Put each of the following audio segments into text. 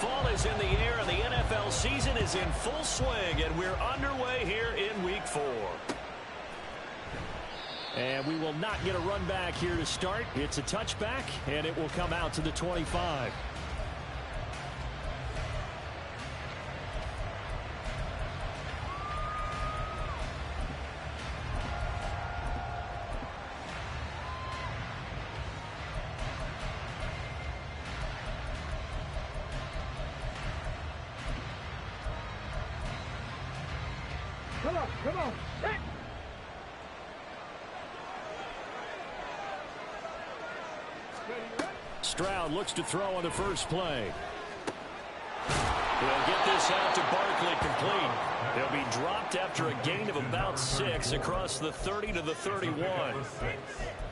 Fall is in the air, and the NFL season is in full swing, and we're underway here in Week 4. And we will not get a run back here to start. It's a touchback, and it will come out to the 25. Come on. Hey. Stroud looks to throw on the first play. They'll get this out to Barkley, complete. They'll be dropped after a gain of about 6 across the 30 to the 31.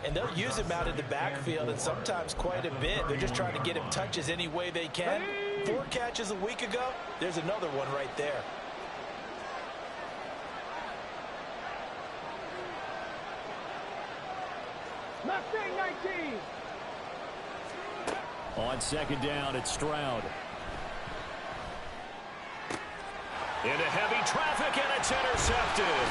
And they'll use him out in the backfield, and sometimes quite a bit. They're just trying to get him touches any way they can. 4 catches a week ago. There's another one right there. Mustang 19. On second down, it's Stroud. Into heavy traffic, and it's intercepted.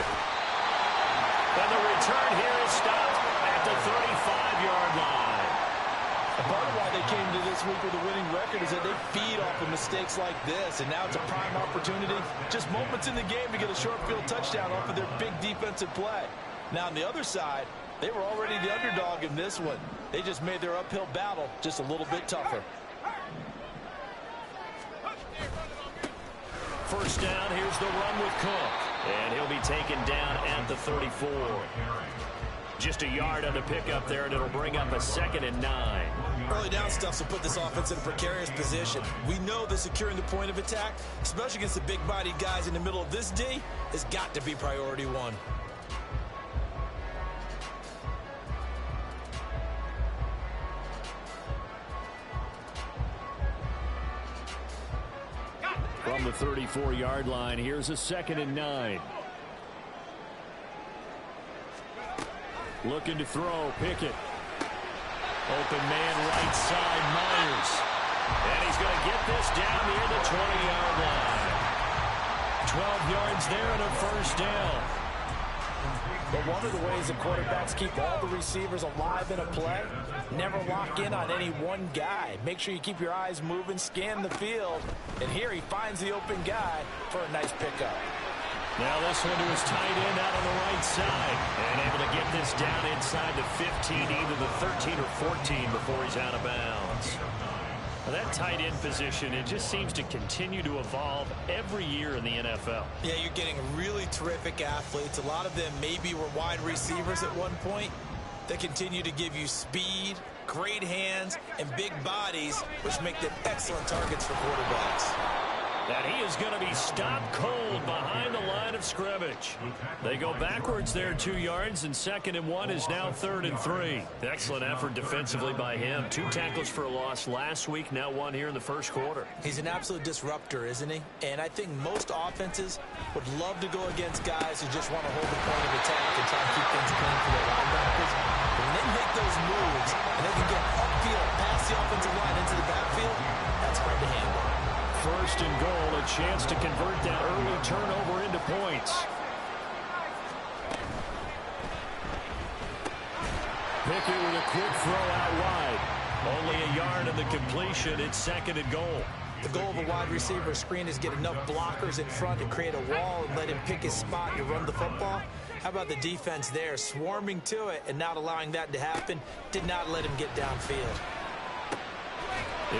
And the return here is stopped at the 35-yard line. And part of why they came to this week with a winning record is that they feed off of mistakes like this, and now it's a prime opportunity. Just moments in the game to get a short field touchdown off of their big defensive play. Now on the other side, they were already the underdog in this one. They just made their uphill battle just a little bit tougher. First down, here's the run with Cook. And he'll be taken down at the 34. Just a yard on the pickup there, and it'll bring up a 2nd and 9. Early down stuff will put this offense in a precarious position. We know that securing the point of attack, especially against the big-bodied guys in the middle of this D, has got to be priority 1. From the 34-yard line, here's a 2nd and 9. Looking to throw, Pickett. Open man right side, Myers. And he's going to get this down near the 20-yard line. 12 yards there and a first down. But one of the ways that quarterbacks keep all the receivers alive in a play, never lock in on any one guy. Make sure you keep your eyes moving, scan the field. And here he finds the open guy for a nice pickup. Now this one to his tight end out on the right side. And able to get this down inside the 15, either the 13 or 14 before he's out of bounds. Well, that tight end position, it just seems to continue to evolve every year in the NFL. Yeah, you're getting really terrific athletes. A lot of them maybe were wide receivers at one point. They continue to give you speed, great hands, and big bodies, which make them excellent targets for quarterbacks. That he is going to be stopped cold behind the line of scrimmage. They go backwards there 2 yards, and 2nd and 1 is now 3rd and 3. Excellent effort defensively by him. 2 tackles for a loss last week, now 1 here in the first quarter. He's an absolute disruptor, isn't he? And I think most offenses would love to go against guys who just want to hold the point of attack and try to keep things clean for their linebackers. But when they make those moves and they can get upfield past the offensive line into the backfield, that's hard to handle. First and goal, a chance to convert that early turnover into points. Pickett with a quick throw out wide. Only a yard on the completion. It's 2nd and goal. The goal of a wide receiver screen is get enough blockers in front to create a wall and let him pick his spot to run the football. How about the defense there, swarming to it and not allowing that to happen? Did not let him get downfield.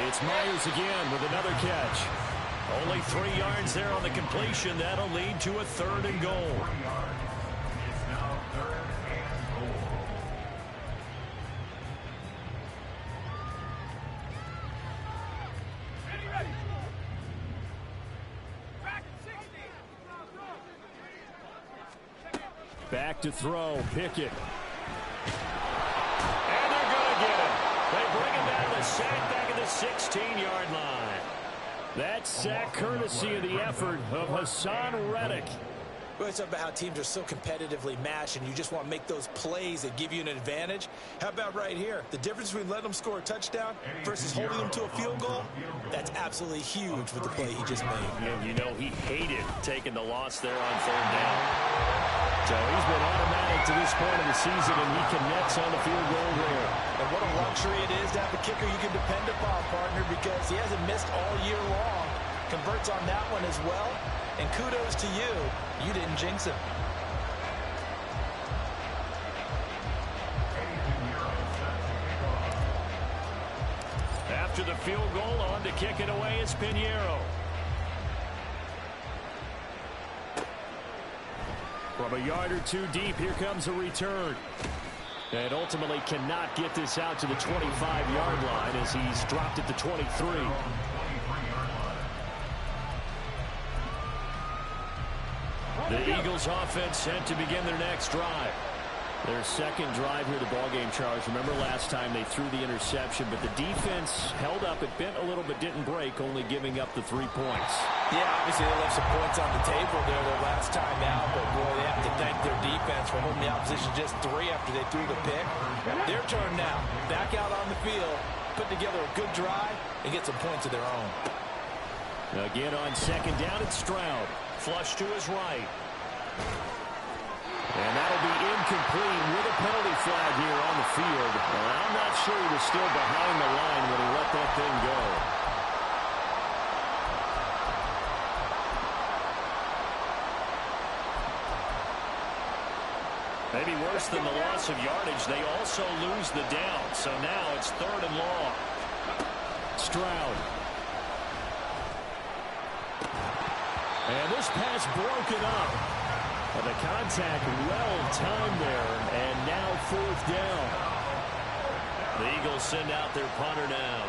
It's Myers again with another catch. Only 3 yards there on the completion. That'll lead to a 3rd and goal. Back to throw, Pickett. And they're going to get him. They bring him down the sack back at the 16-yard line. That sack courtesy of the effort of Hassan Reddick. We always talk about how teams are so competitively matched and you just want to make those plays that give you an advantage. How about right here? The difference between letting them score a touchdown versus holding them to a field goal, that's absolutely huge with the play he just made. Yeah, you know, he hated taking the loss there on third down. So he's been automatic to this point of the season, and he connects on the field goal there. And what a luxury it is to have a kicker you can depend upon, partner, because he hasn't missed all year long. Converts on that one as well. And kudos to you. You didn't jinx him. After the field goal, on to kick it away is Pinheiro. From a yard or two deep, here comes a return. And ultimately cannot get this out to the 25-yard line as he's dropped at the 23. The Eagles offense set to begin their next drive. Their second drive here of the ballgame, Charles. Remember last time they threw the interception, but the defense held up. It bent a little but didn't break, only giving up the 3 points. Yeah, obviously they left some points on the table there their last time out, but boy, they have to thank their defense for holding the opposition just 3 after they threw the pick. Their turn now. Back out on the field, put together a good drive, and get some points of their own. Again on second down, it's Stroud. Flush to his right. And that'll be incomplete with a penalty flag here on the field. And I'm not sure he was still behind the line when he let that thing go. Maybe worse than the loss of yardage, they also lose the down. So now it's 3rd and long. Stroud. And this pass broken up. The contact well timed there, and now 4th down. The Eagles send out their punter now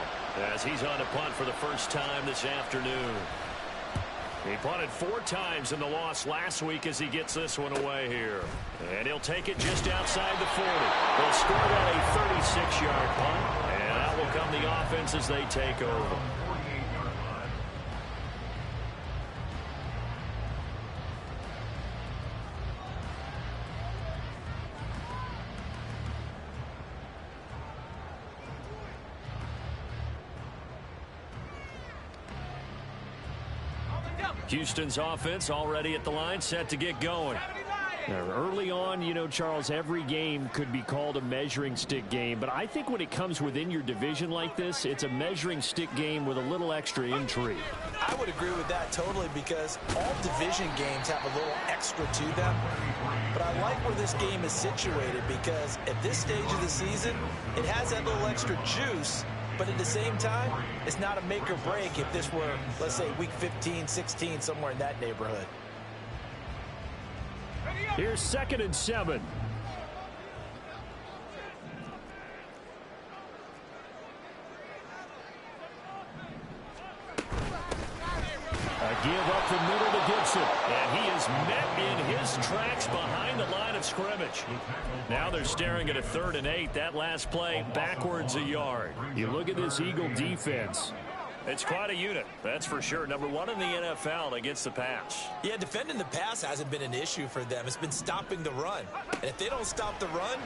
as he's on a punt for the first time this afternoon. He punted 4 times in the loss last week as he gets this one away here. And he'll take it just outside the 40. They'll score that a 36-yard punt, and out will come the offense as they take over. Houston's offense already at the line, set to get going. Now, early on, you know, Charles, every game could be called a measuring stick game. But I think when it comes within your division like this, it's a measuring stick game with a little extra intrigue. I would agree with that totally because all division games have a little extra to them. But I like where this game is situated because at this stage of the season, it has that little extra juice. But at the same time, it's not a make or break if this were, let's say, week 15, 16, somewhere in that neighborhood. Here's 2nd and 7. A give up the middle to Gibson. And he is met in his tracks behind the line of scrimmage. Now they're staring at a 3rd and 8. That last play backwards a yard. You look at this Eagle defense. It's quite a unit, that's for sure. Number 1 in the NFL against the pass. Yeah, defending the pass hasn't been an issue for them. It's been stopping the run. And if they don't stop the run,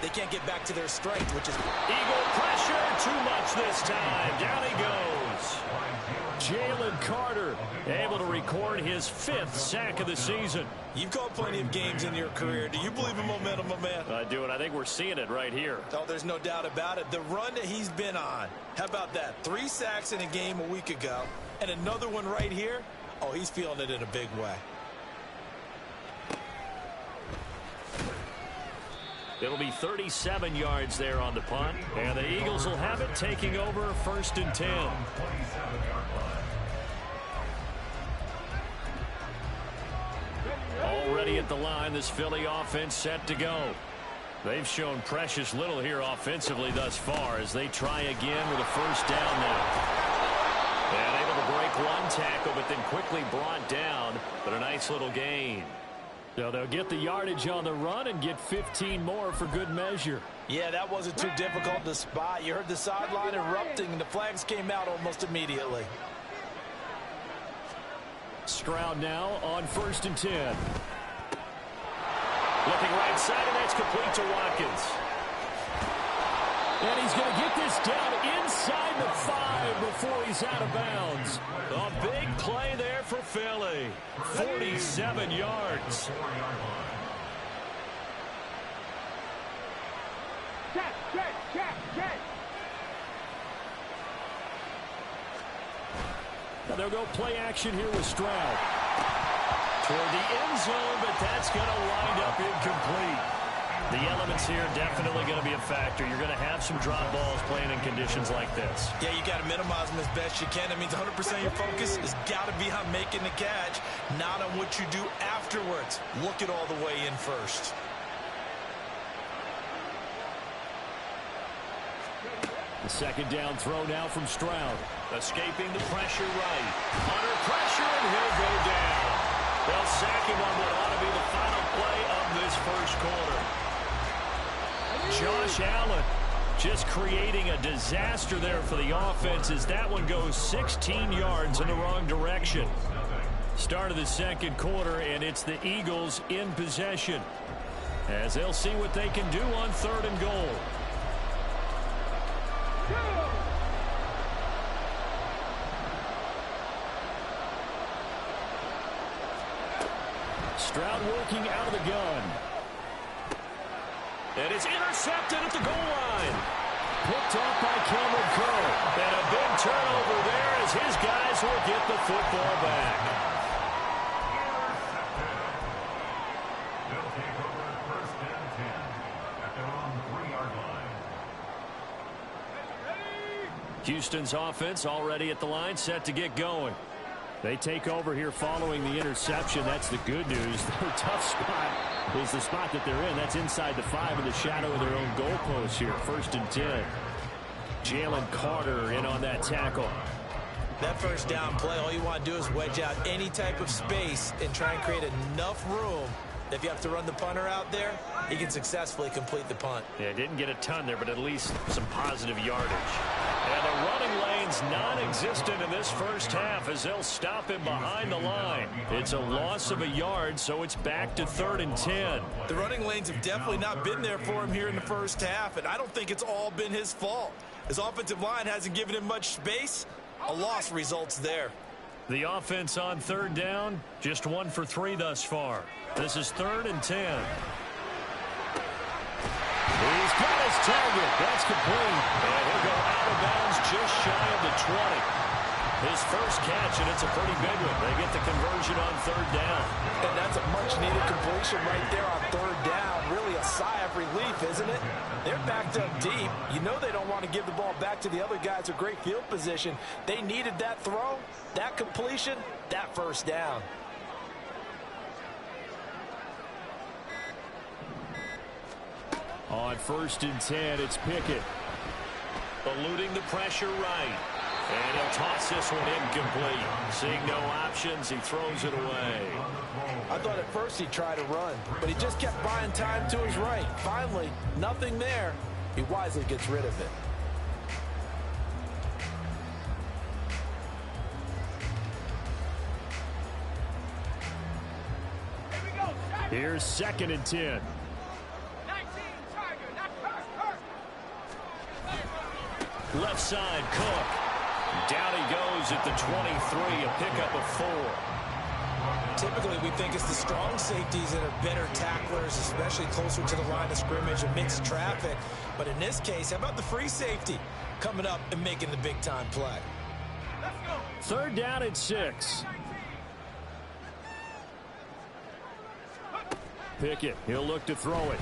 they can't get back to their strength, which is... Eagle pressure, too much this time. Down he goes. Jalen Carter able to record his 5th sack of the season. You've called plenty of games in your career. Do you believe in momentum, my man? I do, and I think we're seeing it right here. Oh, there's no doubt about it. The run that he's been on. How about that? 3 sacks in a game a week ago, and another one right here. Oh, he's feeling it in a big way. It'll be 37 yards there on the punt, and the Eagles will have it taking over 1st and 10. Already at the line, this Philly offense set to go. They've shown precious little here offensively thus far as they try again with a 1st down now. And able to break 1 tackle, but then quickly brought down, but a nice little gain. So they'll get the yardage on the run and get 15 more for good measure. Yeah, that wasn't too difficult to spot. You heard the sideline erupting, and the flags came out almost immediately. Stroud now on 1st and 10. Looking right side, and that's complete to Watkins. And he's going to get this down inside the 5 before he's out of bounds. A big play there for Philly. 47 yards. Check. Now they'll go play action here with Stroud. Toward the end zone, but that's going to wind up incomplete. The elements here definitely going to be a factor. You're going to have some drop balls playing in conditions like this. Yeah, you got to minimize them as best you can. That means 100% of your focus has got to be on making the catch, not on what you do afterwards. Look it all the way in first. The second down throw now from Stroud. Escaping the pressure right. Under pressure, and he'll go down. They'll sack him on what ought to be the final play of this first quarter. Josh Allen just creating a disaster there for the offense as that one goes 16 yards in the wrong direction. Start of the second quarter, and it's the Eagles in possession as they'll see what they can do on 3rd and goal. Stroud working out of the gun. And it's intercepted at the goal line. Picked off by Cameron Curl. And a big turnover there as his guys will get the football back. They'll take over 1st and 10 at their own 3-yard line. Houston's offense already at the line, set to get going. They take over here following the interception. That's the good news. Their tough spot is the spot that they're in. That's inside the 5 in the shadow of their own goalpost here. 1st and 10. Jalen Carter in on that tackle. That first down play, all you want to do is wedge out any type of space and try and create enough room. If you have to run the punter out there, he can successfully complete the punt. Yeah, didn't get a ton there, but at least some positive yardage. And the running lane's non-existent in this first half as they'll stop him behind the line. It's a loss of a yard, so it's back to 3rd and 10. The running lanes have definitely not been there for him here in the first half, and I don't think it's all been his fault. His offensive line hasn't given him much space. A loss results there. The offense on 3rd down, just 1 for 3 thus far. This is 3rd and 10. He's got his target. That's complete. And he'll go out of bounds just shy of the 20. His first catch, and it's a pretty big one. They get the conversion on 3rd down. And that's a much-needed completion right there on 3rd down. Really a sigh of relief, isn't it? They're backed up deep. You know they don't want to give the ball back to the other guys with great field position. They needed that throw, that completion, that first down. On 1st and 10, it's Pickett. Eluding the pressure right. And he'll toss this one incomplete. Seeing no options, he throws it away. I thought at first he'd try to run, but he just kept buying time to his right. Finally, nothing there. He wisely gets rid of it. Here's 2nd and 10. Left side, Cook. Down he goes at the 23, a pickup of 4. Typically, we think it's the strong safeties that are better tacklers, especially closer to the line of scrimmage amidst traffic. But in this case, how about the free safety coming up and making the big-time play? Let's go. 3rd down and 6. Pickett, he'll look to throw it.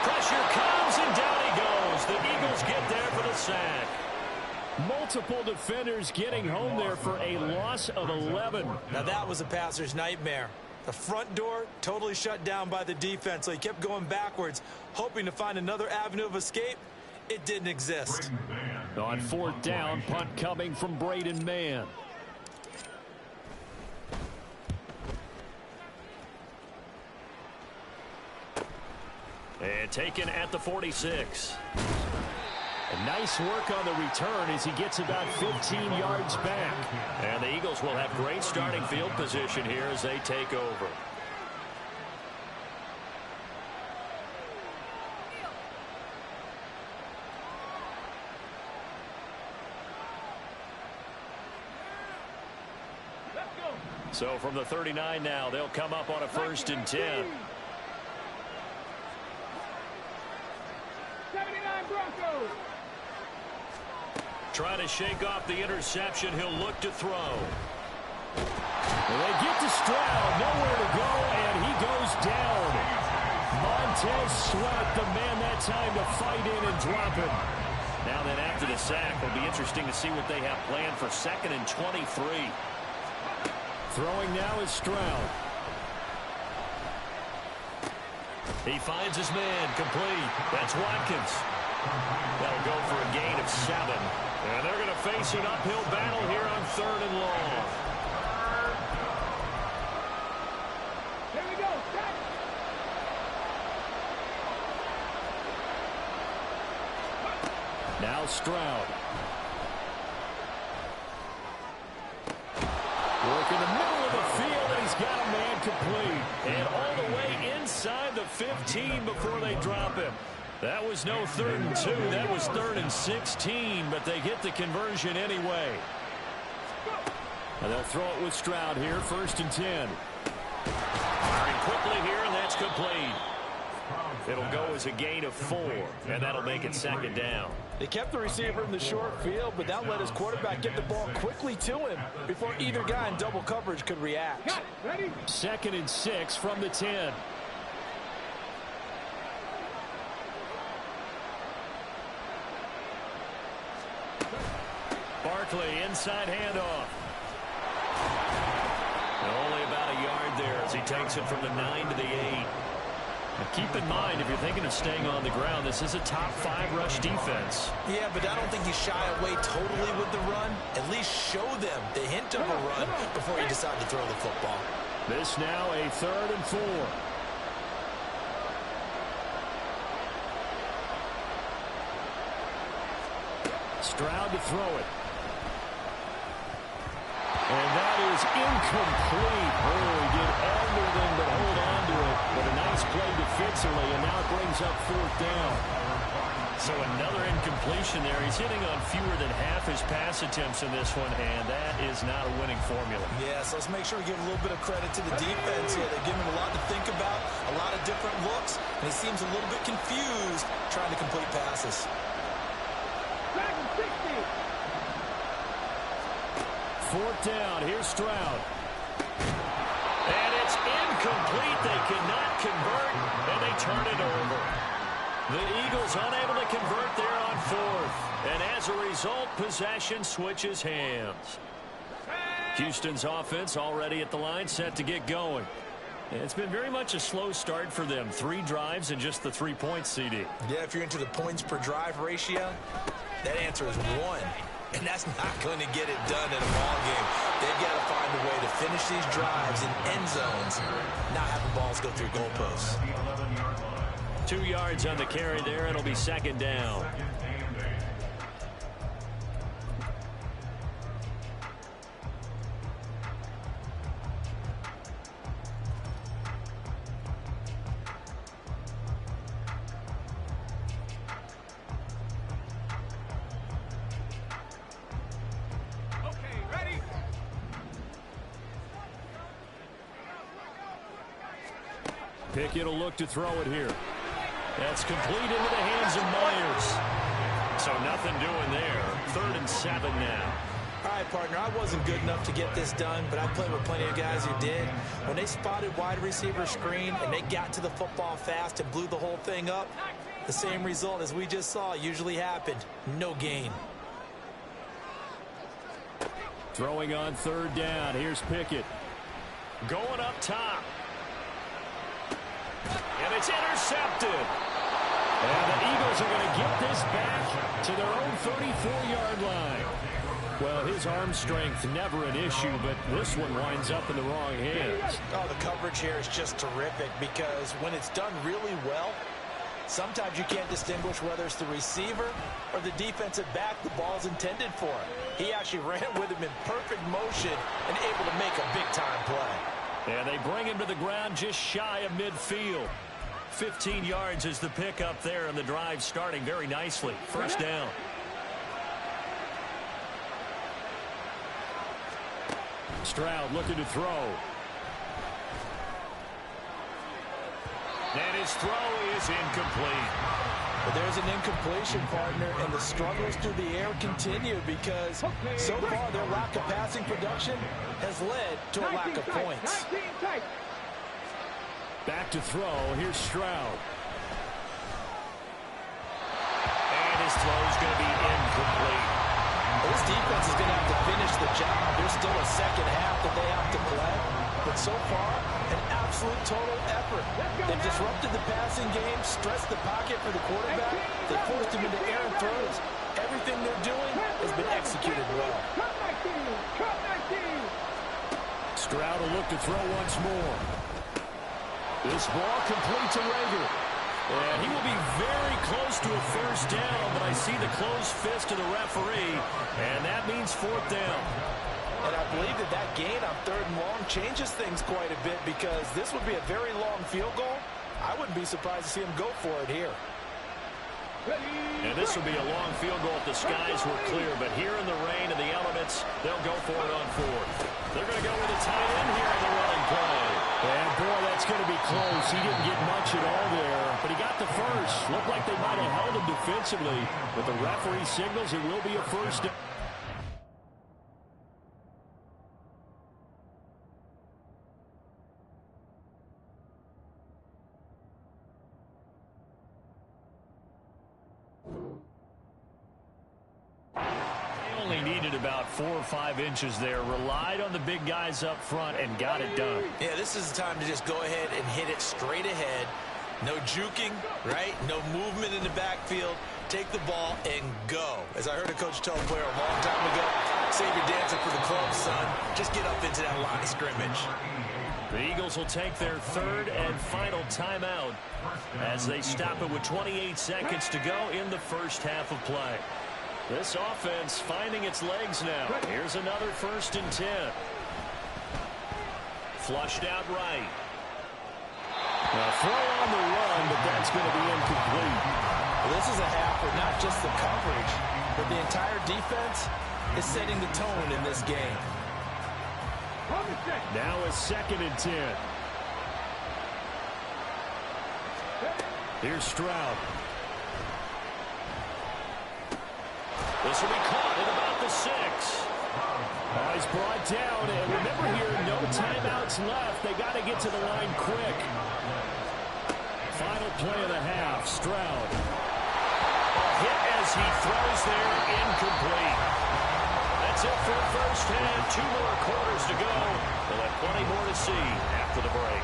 Pressure comes, and down he goes. The Eagles get there for the sack. Multiple defenders getting home there for a loss of 11. Now that was a passer's nightmare. The front door totally shut down by the defense, so he kept going backwards, hoping to find another avenue of escape. It didn't exist. On 4th down, punt coming from Braden Mann. And taken at the 46. And nice work on the return as he gets about 15 yards back. And the Eagles will have great starting field position here as they take over. So from the 39 now, they'll come up on a 1st and 10. 79 Broncos. Trying to shake off the interception. He'll look to throw. And they get to Stroud. Nowhere to go, and he goes down. Montez Sweat, the man that time to fight in and drop him. Now then, after the sack, it'll be interesting to see what they have planned for 2nd and 23. Throwing now is Stroud. He finds his man, complete. That's Watkins. That'll go for a gain of 7. And they're going to face an uphill battle here on 3rd and long. Here we go. Set. Now Stroud. Work in the middle of the field, and he's got a man complete. And all the way inside the 15 before they drop him. That was no 3rd and 2. That was 3rd and 16, but they get the conversion anyway. And they'll throw it with Stroud here, 1st and 10. Firing quickly here, and that's complete. It'll go as a gain of 4, and that'll make it 2nd down. They kept the receiver in the short field, but that let his quarterback get the ball quickly to him before either guy in double coverage could react. Ready? 2nd and 6 from the 10. Barkley, inside handoff. Only about a yard there as he takes it from the 9 to the 8. Now keep in mind, if you're thinking of staying on the ground, this is a top 5 rush defense. Yeah, but I don't think you shy away totally with the run. At least show them the hint of a run before you decide to throw the football. This now a 3rd and 4. Stroud to throw it. And that is incomplete. Oh, he did everything but hold on to it. But a nice play defensively, and now it brings up 4th down. So another incompletion there. He's hitting on fewer than half his pass attempts in this one, and that is not a winning formula. Yes, let's make sure we give a little bit of credit to the defense here. They're giving him a lot to think about, a lot of different looks, and he seems a little bit confused trying to complete passes. 4th down. Here's Stroud. And it's incomplete. They cannot convert, and they turn it over. The Eagles unable to convert there on 4th. And as a result, possession switches hands. Houston's offense already at the line, set to get going. It's been very much a slow start for them. 3 drives and just the 3 points, CD. Yeah, if you're into the points per drive ratio, that answer is 1. And that's not going to get it done in a ball game. They've got to find a way to finish these drives in end zones, not having balls go through goalposts. 2 yards on the carry there. It'll be 2nd down. Pickett will look to throw it here. That's complete into the hands of Myers. So nothing doing there. 3rd and 7 now. All right, partner, I wasn't good enough to get this done, but I played with plenty of guys who did. When they spotted wide receiver screen and they got to the football fast and blew the whole thing up, the same result as we just saw usually happened. No gain. Throwing on 3rd down. Here's Pickett. Going up top. And it's intercepted. And the Eagles are going to get this back to their own 34-yard line. Well, his arm strength never an issue, but this one winds up in the wrong hands. Oh, the coverage here is just terrific because when it's done really well, sometimes you can't distinguish whether it's the receiver or the defensive back the ball's intended for. He actually ran with him in perfect motion and able to make a big-time play. And they bring him to the ground just shy of midfield. 15 yards is the pickup there, and the drive starting very nicely. 1st down. Stroud looking to throw. And his throw is incomplete. But there's an incompletion, partner, and the struggles through the air continue because so far their lack of passing production has led to a lack of points. Back to throw. Here's Stroud. And his throw is going to be incomplete. This defense is going to have to finish the job. There's still a second half that they have to play. But so far, an absolute total effort. They've disrupted the passing game, stressed the pocket for the quarterback. They forced him into errant throws. Everything they're doing has been executed well. Stroud will look to throw once more. This ball complete to Rager. And he will be very close to a first down, but I see the closed fist of the referee, and that means fourth down. And I believe that gain on 3rd and long changes things quite a bit because this would be a very long field goal. I wouldn't be surprised to see him go for it here. And this would be a long field goal if the skies were clear, but here in the rain and the elements, they'll go for it on 4th. They're going to go with a tight end here in the running play. And boy, that's going to be close. He didn't get much at all there, but he got the first. Looked like they might have held him defensively, but the referee signals it will be a first down. Needed about 4 or 5 inches there. Relied on the big guys up front and got it done. Yeah, this is the time to just go ahead and hit it straight ahead. No juking, right? No movement in the backfield. Take the ball and go. As I heard a coach tell a player a long time ago, save your dancing for the club, son. Just get up into that line of scrimmage. The Eagles will take their 3rd and final timeout as they stop it with 28 seconds to go in the first half of play. This offense finding its legs now. Here's another 1st and 10. Flushed out right. Now throw on the run, but that's going to be incomplete. Well, this is a half where not just the coverage, but the entire defense is setting the tone in this game. Now a 2nd and 10. Here's Stroud. This will be caught at about the 6. He's brought down, and remember here, no timeouts left. They got to get to the line quick. Final play of the half, Stroud. A hit as he throws there, incomplete. That's it for the first half. 2 more quarters to go. We'll have plenty more to see after the break.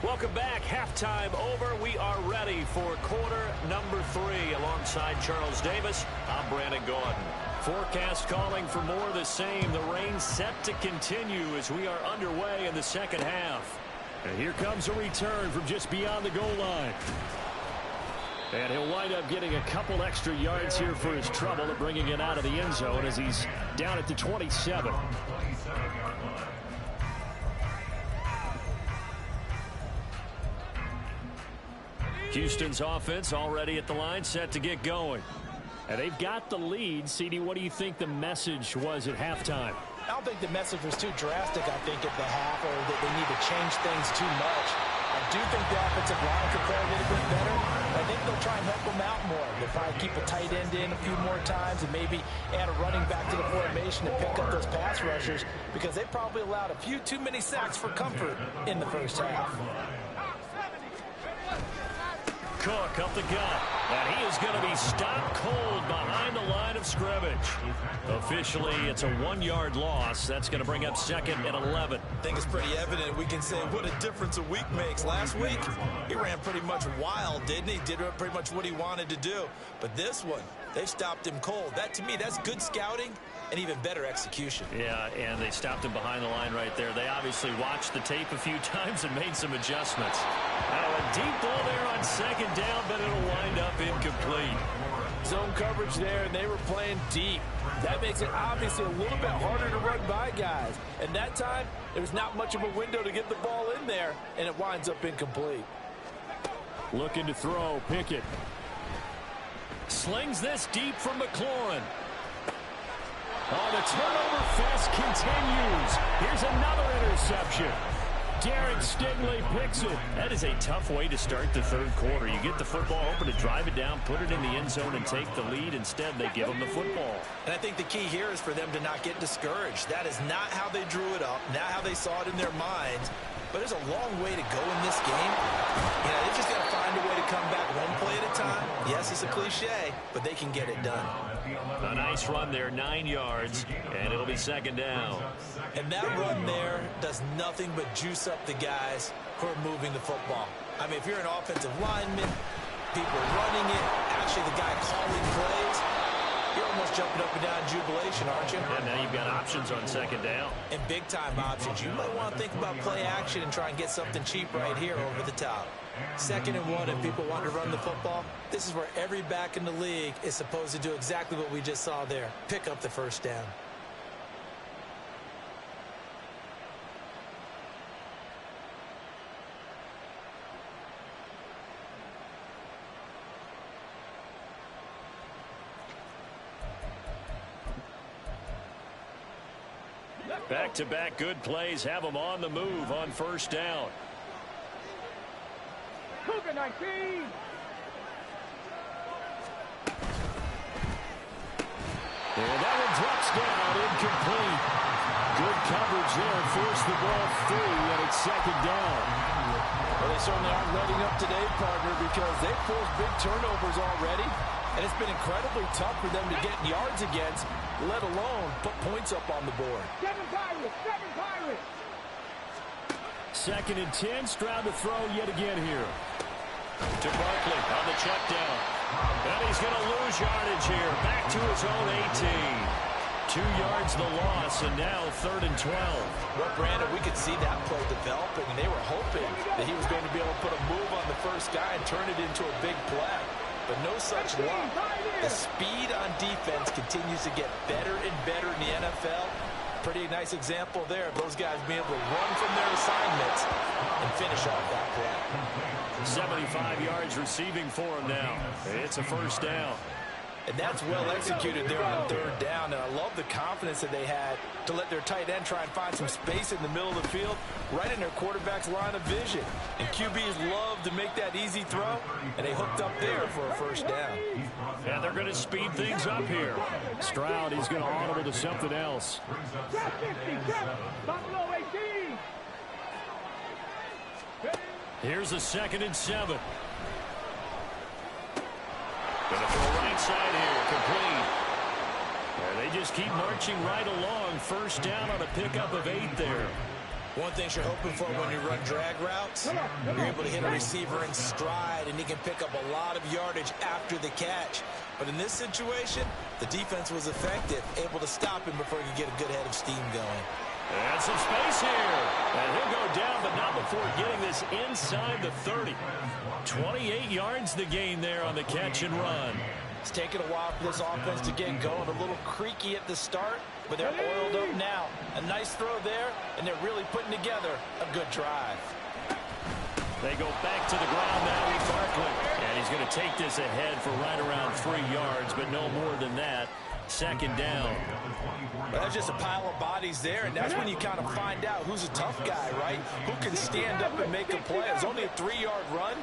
Welcome back. Halftime over. We are ready for quarter number 3. Alongside Charles Davis, I'm Brandon Gordon. Forecast calling for more of the same. The rain set to continue as we are underway in the second half. And here comes a return from just beyond the goal line. And he'll wind up getting a couple extra yards here for his trouble at bringing it out of the end zone as he's down at the 27. Houston's offense already at the line, set to get going. And they've got the lead. CD, what do you think the message was at halftime? I don't think the message was too drastic, I think, at the half, or that they need to change things too much. I do think the offensive line could play a little bit better. I think they'll try and help them out more. They'll probably keep a tight end in a few more times and maybe add a running back to the formation to pick up those pass rushers because they probably allowed a few too many sacks for comfort in the first half. Cook up the gut, and he is going to be stopped cold behind the line of scrimmage. Officially, it's a 1-yard loss. That's going to bring up 2nd and 11. I think it's pretty evident. We can say what a difference a week makes. Last week, he ran pretty much wild, didn't he? Did pretty much what he wanted to do. But this one, they've stopped him cold. That, to me, that's good scouting and even better execution. Yeah, and they stopped him behind the line right there. They obviously watched the tape a few times and made some adjustments. Now a deep ball there on 2nd down, but it'll wind up incomplete. zone coverage there, and they were playing deep. That makes it obviously a little bit harder to run by guys. And that time, there's not much of a window to get the ball in there, and it winds up incomplete. Looking to throw, Pickett. Slings this deep from McLaurin. Oh, the turnover fest continues. Here's another interception. Derek Stingley picks it. That is a tough way to start the third quarter. You get the football open to drive it down, put it in the end zone, and take the lead. Instead, they give them the football. And I think the key here is for them to not get discouraged. That is not how they drew it up, not how they saw it in their minds. But there's a long way to go in this game. You know, they just got to find a way to come back one play at a time. Yes, it's a cliche, but they can get it done. A nice run there, 9 yards, and it'll be second down. And that run there does nothing but juice up the guys who are moving the football. I mean, if you're an offensive lineman, people running it, actually the guy calling plays, you're almost jumping up and down in jubilation, aren't you? And now you've got options on second down. And big-time options. You might want to think about play action and try and get something cheap right here over the top. 2nd and 1, if people want to run the football, this is where every back in the league is supposed to do exactly what we just saw there. Pick up the first down. Back-to-back good plays have them on the move on first down. Cougar 19. And that one drops down, incomplete. Good coverage there, forced the ball free, and it's second down. Well, they certainly aren't letting up today, partner, because they've forced big turnovers already, and it's been incredibly tough for them to get yards against, let alone put points up on the board. 7 Pirates, 7 Pirates. 2nd and 10, Stroud to throw yet again here. To Barkley on the check down. And he's going to lose yardage here. Back to his own 18. 2 yards the loss, and now 3rd and 12. Well, Brandon, we could see that play developing, and they were hoping that he was going to be able to put a move on the first guy and turn it into a big play. But no such luck. The speed on defense continues to get better and better in the NFL. Pretty nice example there of those guys being able to run from their assignments and finish off that play. 75 yards receiving for him now. It's a first down. And that's well executed there on 3rd down. And I love the confidence that they had to let their tight end try and find some space in the middle of the field, right in their quarterback's line of vision. And QBs love to make that easy throw, and they hooked up there for a first down. And they're going to speed things up here. Stroud, he's going to audible to something else. Buffalo 18. Here's a 2nd and 7. Going to throw right side here, complete. And they just keep marching right along. First down on a pickup of 8 there. One thing you're hoping for when you run drag routes, you're able to hit a receiver in stride, and he can pick up a lot of yardage after the catch. But in this situation, the defense was effective, able to stop him before he could get a good head of steam going. And some space here. And he'll go down, but not before getting this inside the 30. 28 yards the gain there on the catch and run. It's taken a while for this offense to get going. A little creaky at the start, but they're oiled up now. A nice throw there, and they're really putting together a good drive. They go back to the ground now with Barkley. And he's going to take this ahead for right around 3 yards, but no more than that. 2nd down. Well, that's just a pile of bodies there, and that's when you kind of find out who's a tough guy, right? Who can stand up and make a play. It was only a 3-yard run,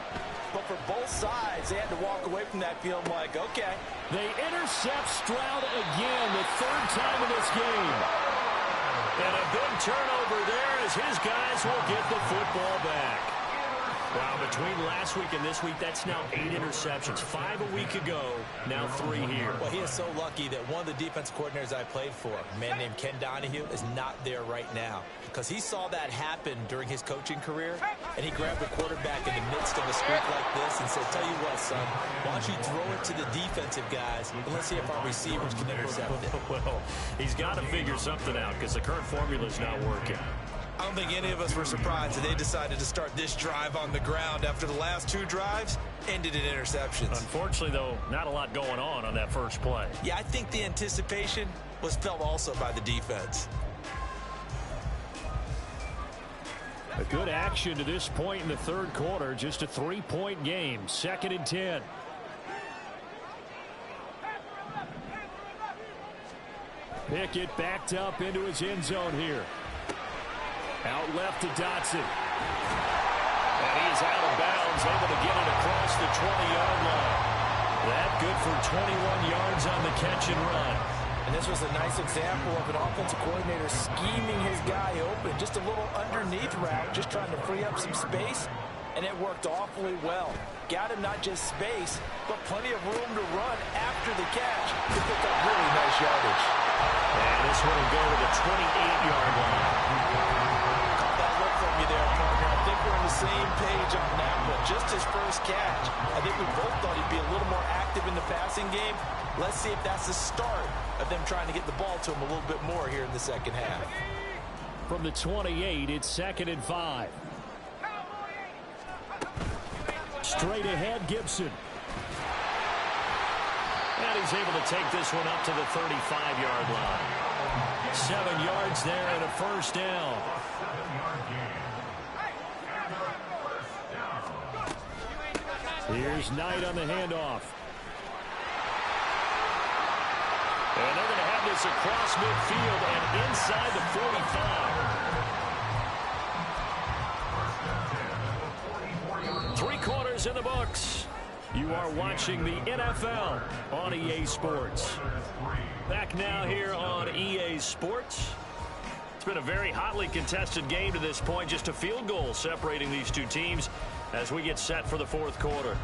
but for both sides, they had to walk away from that feeling like, okay. They intercept Stroud again, the 3rd time in this game. And a big turnover there as his guys will get the football back. Wow, between last week and this week, that's now 8 interceptions. 5 a week ago, now 3 here. Well, he is so lucky that one of the defense coordinators I played for, a man named Ken Donahue, is not there right now. Because he saw that happen during his coaching career, and he grabbed the quarterback in the midst of a streak like this and said, tell you what, son, why don't you throw it to the defensive guys, and let's see if our receivers can intercept it. Well, he's got to figure something out because the current formula is not working. I don't think any of us were surprised that they decided to start this drive on the ground after the last 2 drives ended in interceptions. Unfortunately, though, not a lot going on that first play. Yeah, I think the anticipation was felt also by the defense. A good action to this point in the third quarter. Just a 3-point game. 2nd and 10. Pickett backed up into his end zone here. Out left to Dotson. And he's out of bounds, able to get it across the 20-yard line. That good for 21 yards on the catch and run. And this was a nice example of an offensive coordinator scheming his guy open. Just a little underneath route, just trying to free up some space, and it worked awfully well. Got him not just space, but plenty of room to run after the catch to pick up really nice yardage. And this one will go to the 28-yard line. Caught that look from you there, partner. I think we're on the same page on that one. Just his first catch. I think we both thought he'd be a little more active in the passing game. Let's see if that's the start of them trying to get the ball to him a little bit more here in the second half. From the 28, it's 2nd and 5. Straight ahead, Gibson. And he's able to take this one up to the 35-yard line. 7 yards there and a first down. Here's Knight on the handoff. And they're going to have this across midfield and inside the 45. 3 quarters in the books. You are watching the NFL on EA Sports. Back now here on EA Sports. It's been a very hotly contested game to this point. Just a field goal separating these two teams as we get set for the fourth quarter.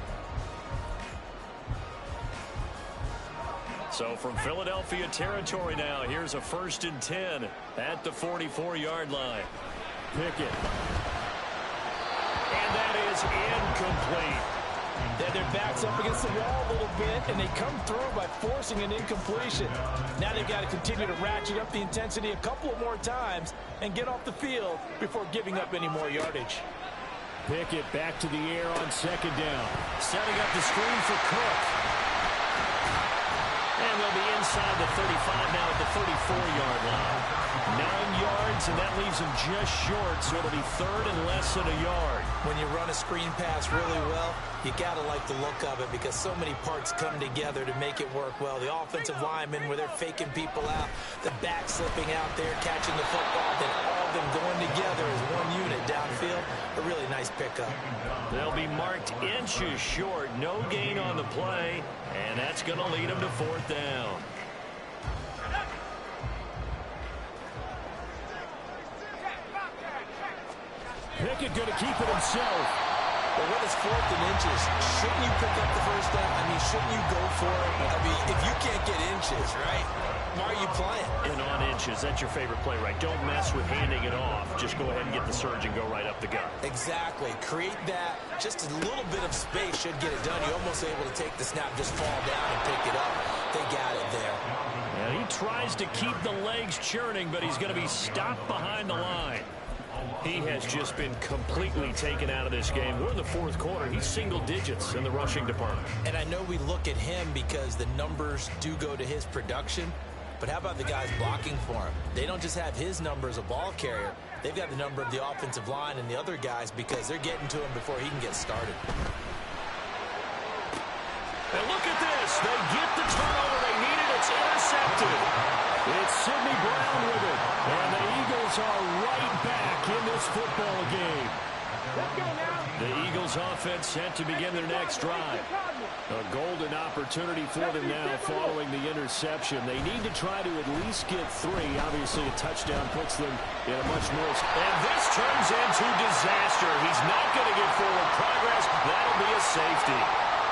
So from Philadelphia territory now, here's a 1st and 10 at the 44-yard line. Pickett. And that is incomplete. They had their backs up against the wall a little bit, and they come through by forcing an incompletion. Now they've got to continue to ratchet up the intensity a couple of more times and get off the field before giving up any more yardage. Pickett back to the air on 2nd down. Setting up the screen for Cook. And they'll be inside the 35 now at the 34-yard line. 9 yards, and that leaves them just short, so it'll be 3rd and less than a yard. When you run a screen pass really well, you got to like the look of it because so many parts come together to make it work well. The offensive linemen, where they're faking people out, the back slipping out there, catching the football, then all of them going together as one unit downfield. A really nice pickup. They'll be marked inches short. No gain on the play, and that's going to lead them to 4th down. Pickett going to keep it himself. But when it's 4th and inches, shouldn't you pick up the first down? I mean, shouldn't you go for it? I mean, if you can't get inches, right, why are you playing? And on inches, that's your favorite play, right? Don't mess with handing it off. Just go ahead and get the surge and go right up the gut. Exactly. Create that. Just a little bit of space should get it done. You're almost able to take the snap, just fall down and pick it up. They got it there. And he tries to keep the legs churning, but he's going to be stopped behind the line. He has just been completely taken out of this game. We're in the fourth quarter. He's single digits in the rushing department. And I know we look at him because the numbers do go to his production. But how about the guys blocking for him? They don't just have his number as a ball carrier. They've got the number of the offensive line and the other guys because they're getting to him before he can get started. And look at this. They get the turnover they needed. It's intercepted. It's Sidney Brown with it. And the Eagles are right back in this football game. Let's go now. The Eagles offense set to begin their next drive. A golden opportunity for them now following the interception. They need to try to at least get 3. Obviously, a touchdown puts them in a much more... And this turns into disaster. He's not going to get forward progress. That'll be a safety.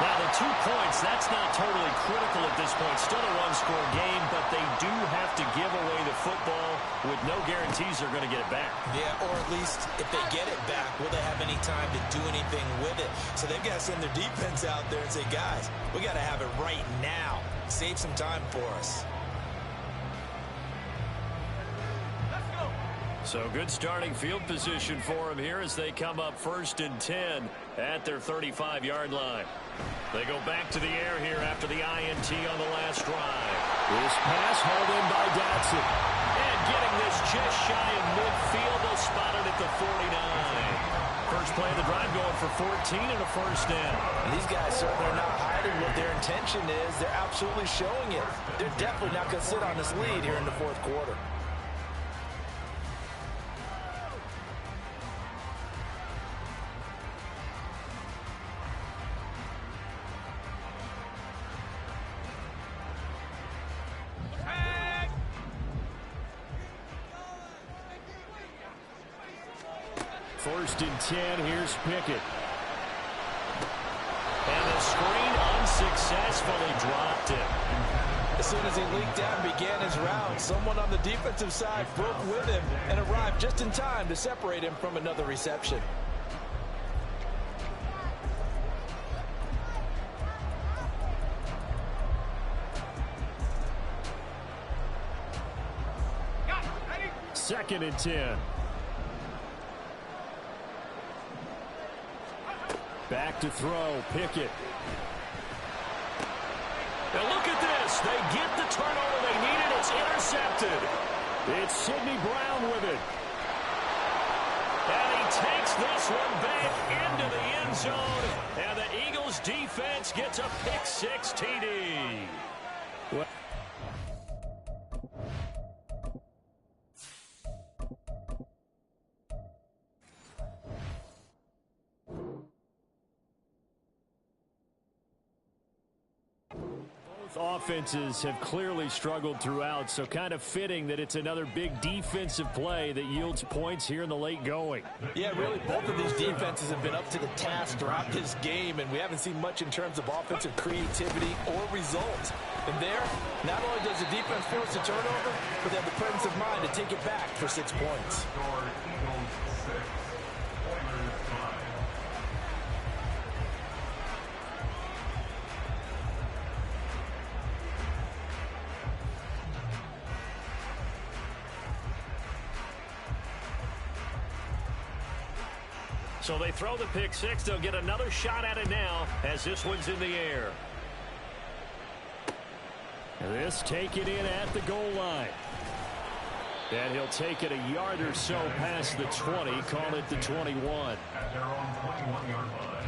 Now, the 2 points, that's not totally critical at this point. Still a one-score game, but they do have to give away the football with no guarantees they're going to get it back. Yeah, or at least if they get it back, will they have any time to do anything with it? So they've got to send their defense out there and say, guys, we got to have it right now. Save some time for us. So good starting field position for him here as they come up 1st and 10 at their 35-yard line. They go back to the air here after the INT on the last drive. This pass hauled in by Dotson. And getting this just shy of midfield, they'll spot it at the 49. First play of the drive going for 14 and a first down. And these guys certainly are not hiding what their intention is. They're absolutely showing it. They're definitely not going to sit on this lead here in the 4th quarter. First and 10, here's Pickett. And the screen unsuccessfully dropped it. As soon as he leaked out and began his route, someone on the defensive side broke with him and arrived just in time to separate him from another reception. Second and 10. Back to throw, Pickett. Now look at this. They get the turnover they needed. It's intercepted. It's Sidney Brown with it. And he takes this one back into the end zone. And the Eagles defense gets a pick-6 TD. Well, offenses have clearly struggled throughout, so kind of fitting that it's another big defensive play that yields points here in the late going. Yeah, really, both of these defenses have been up to the task throughout this game, and we haven't seen much in terms of offensive creativity or results. And there, not only does the defense force a turnover, but they have the presence of mind to take it back for 6 points. So they throw the pick-6. They'll get another shot at it now as this one's in the air. This taken in at the goal line. And he'll take it a yard or so past the 20, call it the 21. At their own 21-yard line.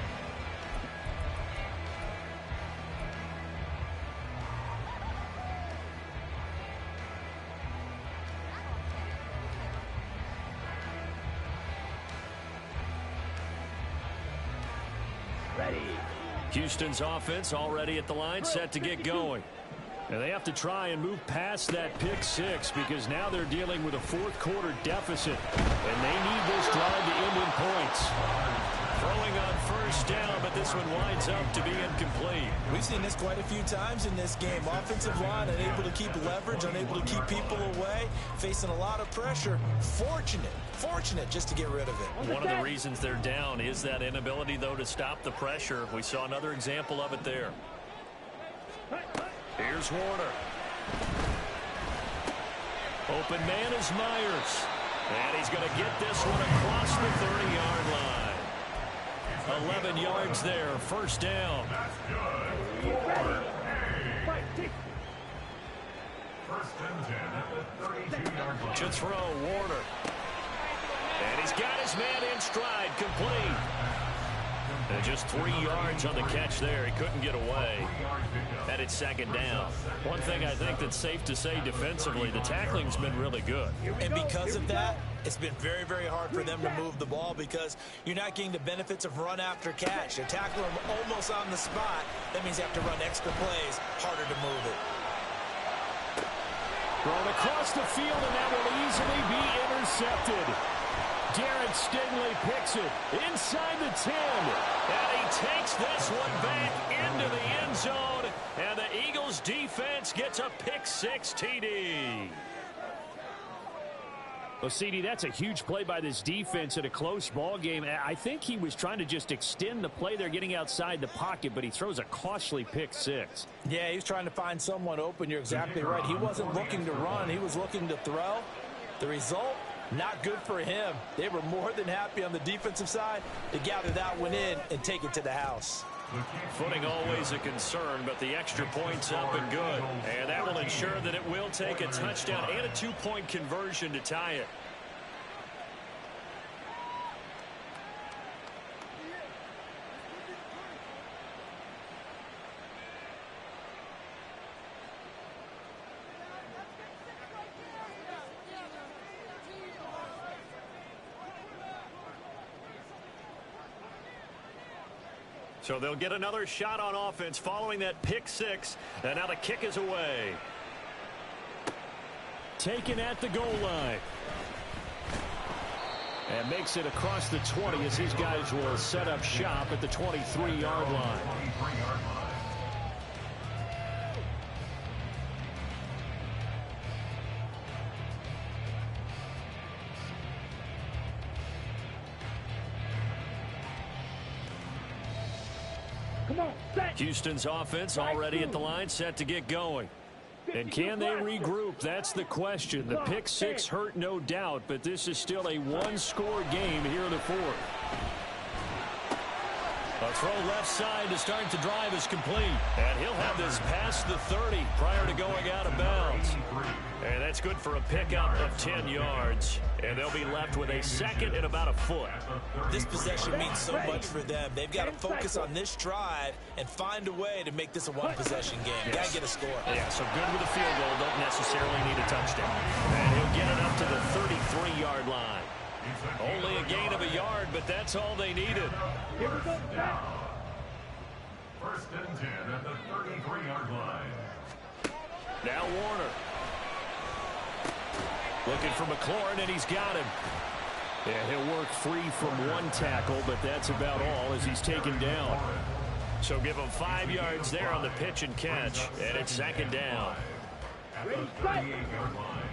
Houston's offense already at the line, set to get going. And they have to try and move past that pick-6 because now they're dealing with a 4th quarter deficit. And they need this drive to end in points. Throwing on first down, but this one winds up to be incomplete. We've seen this quite a few times in this game. Offensive line unable to keep leverage, unable to keep people away, facing a lot of pressure. Fortunate just to get rid of it. One of the reasons they're down is that inability, though, to stop the pressure. We saw another example of it there. Here's Warner. Open man is Myers. And he's going to get this one across the 30-yard line. 11 yards there, first down. That's good. First and 10 at the 32-yard line. To throw, Warner. And he's got his man in stride, complete. And just 3 yards on the catch there. He couldn't get away. And it's second down. One thing I think that's safe to say defensively, the tackling's been really good. And because of that, it's been very, very hard for them to move the ball because you're not getting the benefits of run after catch. They tackle them almost on the spot. That means you have to run extra plays, harder to move it. Thrown across the field, and that will easily be intercepted. Garrett Stingley picks it inside the 10. And he takes this one back into the end zone. And the Eagles defense gets a pick-6 TD. Well, CD, that's a huge play by this defense in a close ball game. I think he was trying to just extend the play. They're getting outside the pocket, but he throws a costly pick-6. Yeah, he was trying to find someone open. You're exactly right. He wasn't looking to run. He was looking to throw. The result, Not good for him. They were more than happy on the defensive side to gather that one in and take it to the house. Footing always a concern, but the extra point's up and good. And that will ensure that it will take a touchdown and a 2-point conversion to tie it. So they'll get another shot on offense following that pick six. And now the kick is away. Taken at the goal line. And makes it across the 20 as these guys will set up shop at the 23-yard line. Houston's offense already at the line, set to get going. And can they regroup? That's the question. The pick six hurt, no doubt, but this is still a one-score game here in the fourth. A throw left side to start the drive is complete. And he'll have this past the 30 prior to going out of bounds. And that's good for a pickup of 10 yards. And they'll be left with a second and about a foot. This possession means so much for them. They've got to focus on this drive and find a way to make this a one-possession game. Yes. Got to get a score. Yeah, so good with a field goal. Don't necessarily need a touchdown. And he'll get it up to the 33-yard line. Only a gain of a yard, but that's all they needed. First and 10 at the 33-yard line. Now Warner. Looking for McLaurin, and he's got him. Yeah, he'll work free from one tackle, but that's about all as he's taken down. So give him 5 yards there on the pitch and catch, and it's second down. At the 38-yard line.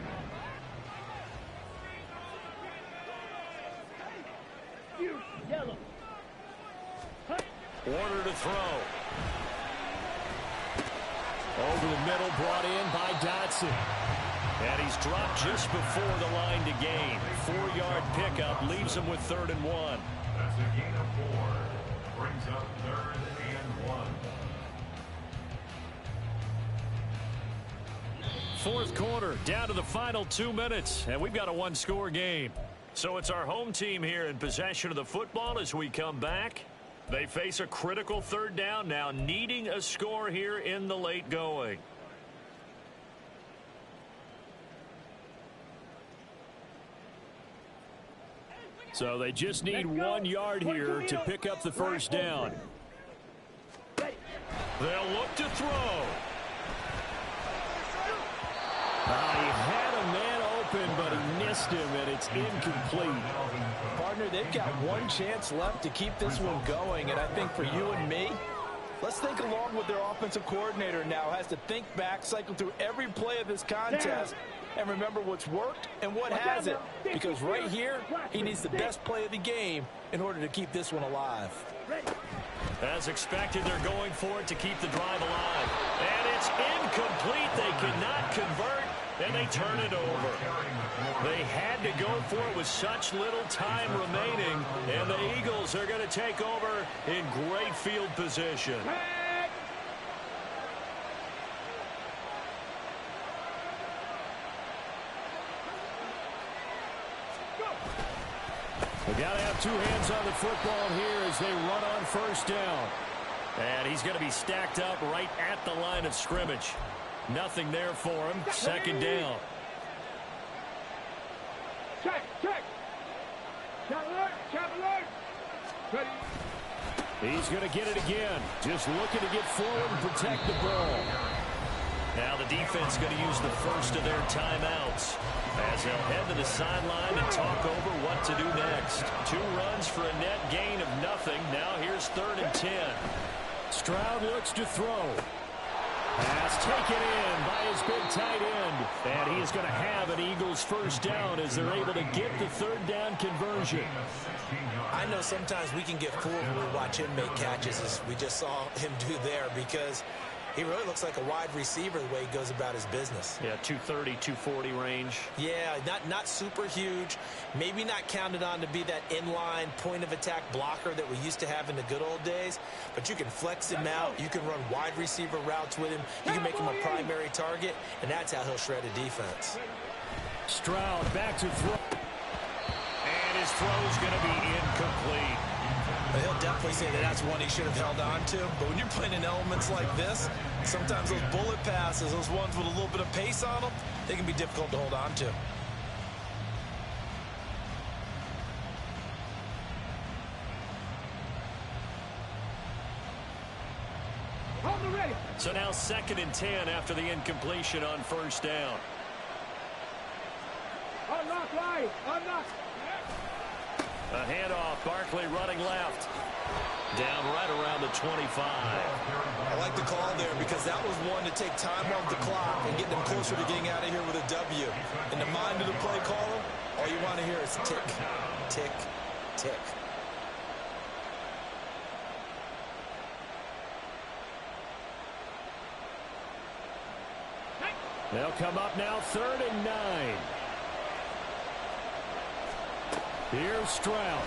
Warner to throw. Over the middle, brought in by Dotson. And he's dropped just before the line to gain. 4-yard pickup leaves him with 3rd and 1. That's a gain of 4. Brings up 3rd and 1. Fourth quarter, down to the final 2 minutes, and we've got a one-score game. So it's our home team here in possession of the football as we come back. They face a critical 3rd down now, needing a score here in the late going. So they just need 1 yard here to pick up the first down. They'll look to throw. He had a man open, but he missed him, and it's incomplete. Partner, they've got one chance left to keep this one going, and I think for you and me, let's think along with their offensive coordinator now. Has to think back, cycle through every play of this contest, and remember what's worked and what hasn't. Because right here, he needs the best play of the game in order to keep this one alive. As expected, they're going for it to keep the drive alive. And it's incomplete. They cannot convert, and they turn it over. They had to go for it with such little time remaining, and the Eagles are going to take over in great field position. They got to have 2 hands on the football here as they run on first down. And he's going to be stacked up right at the line of scrimmage. Nothing there for him. Second down. Check. Chapel. Ready. He's going to get it again. Just looking to get forward and protect the ball. Now the defense going to use the first of their timeouts as they'll head to the sideline and talk over what to do next. 2 runs for a net gain of nothing. Now here's 3rd and 10. Stroud looks to throw. Pass taken in by his big tight end. And he is going to have an Eagles first down as they're able to get the 3rd down conversion. I know sometimes we can get fooled when we watch him make catches, as we just saw him do there, because He really looks like a wide receiver the way he goes about his business. Yeah, 230, 240 range. Yeah, not super huge. Maybe not counted on to be that inline point-of-attack blocker that we used to have in the good old days. But you can flex him out. You can run wide receiver routes with him. You can make him a primary target, and that's how he'll shred a defense. Stroud back to throw. And his throw's going to be incomplete. But he'll definitely say that that's one he should have held on to. But when you're playing in elements like this, sometimes those bullet passes, those ones with a little bit of pace on them, they can be difficult to hold on to. Hold the ready. So now 2nd and 10 after the incompletion on first down. Unlock right. Unlock. A handoff, Barkley running left. Down right around the 25. I like the call there because that was one to take time off the clock and get them closer to getting out of here with a W. In the mind of the play caller, all you want to hear is tick, tick, tick. They'll come up now 3rd and 9. Here's Stroud.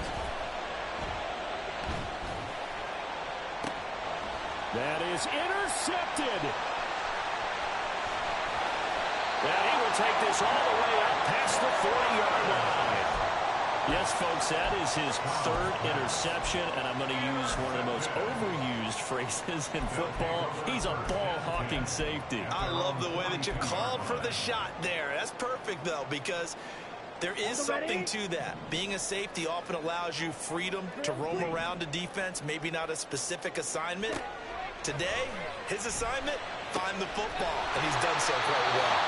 That is intercepted. And he will take this all the way up past the 40-yard line. Yes, folks, that is his 3rd interception, and I'm going to use one of the most overused phrases in football. He's a ball-hawking safety. I love the way that you called for the shot there. That's perfect, though, because there is something to that. Being a safety often allows you freedom to roam around a defense, maybe not a specific assignment. Today, his assignment, find the football, and he's done so quite well.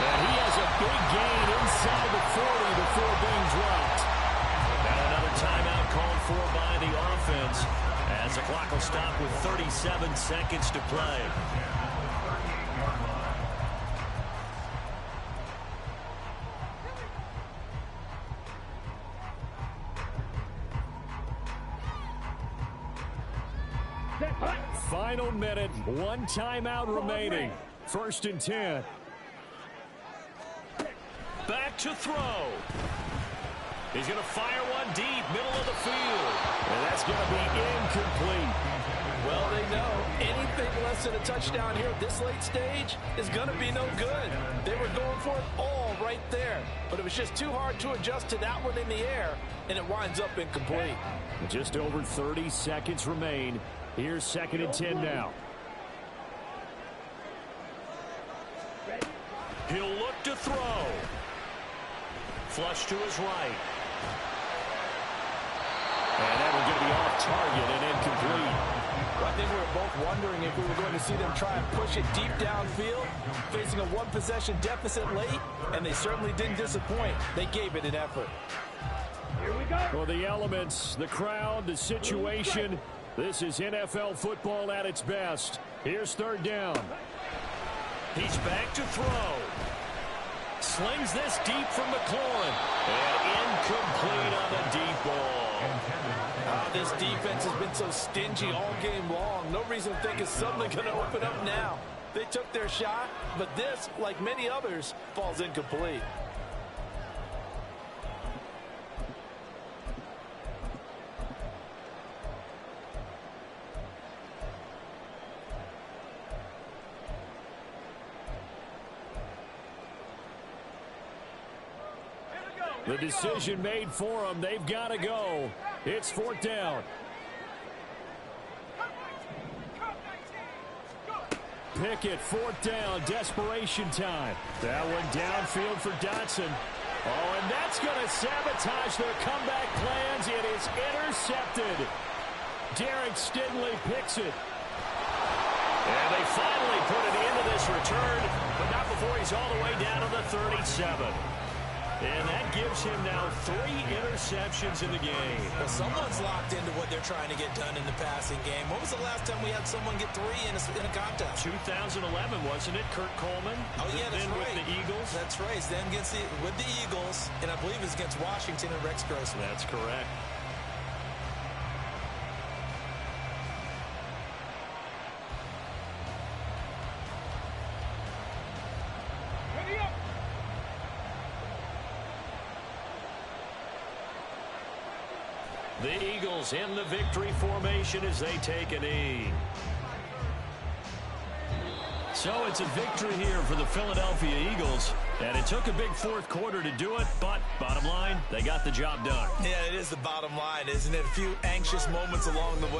And he has a big gain inside the 40 before being dropped. Now another timeout called for by the offense as the clock will stop with 37 seconds to play. Final minute, 1 timeout remaining. 1st and 10. Back to throw. He's going to fire one deep, middle of the field. And that's going to be incomplete. Well, they know anything less than a touchdown here at this late stage is going to be no good. They were going for it all right there. But it was just too hard to adjust to that one in the air, and it winds up incomplete. Just over 30 seconds remain. Here's 2nd and 10 now. He'll look to throw. Flush to his right. And that one's going to be off target and incomplete. Well, I think we were both wondering if we were going to see them try and push it deep downfield, facing a 1-possession deficit late, and they certainly didn't disappoint. They gave it an effort. Here we go. Well, the elements, the crowd, the situation. This is NFL football at its best. Here's 3rd down. He's back to throw. Slings this deep from McLaurin. And incomplete on the deep ball. This defense has been so stingy all game long. No reason to think it's suddenly going to open up now. They took their shot, but this, like many others, falls incomplete. The decision made for them. They've got to go. It's 4th down. Pickett, 4th down. Desperation time. That one downfield for Dotson. Oh, and that's going to sabotage their comeback plans. It is intercepted. Derek Stingley picks it. And they finally put it into this return, but not before he's all the way down to the 37. And that gives him now 3 interceptions in the game. Well, someone's locked into what they're trying to get done in the passing game. When was the last time we had someone get 3 in a contest? 2011, wasn't it? Kurt Coleman? Oh, yeah, that's then right. With the Eagles? That's right. It's then with the Eagles, and I believe it's against Washington and Rex Grossman. That's correct. The Eagles in the victory formation as they take a knee. So it's a victory here for the Philadelphia Eagles. And it took a big fourth quarter to do it, but bottom line, they got the job done. Yeah, it is the bottom line, isn't it? A few anxious moments along the way.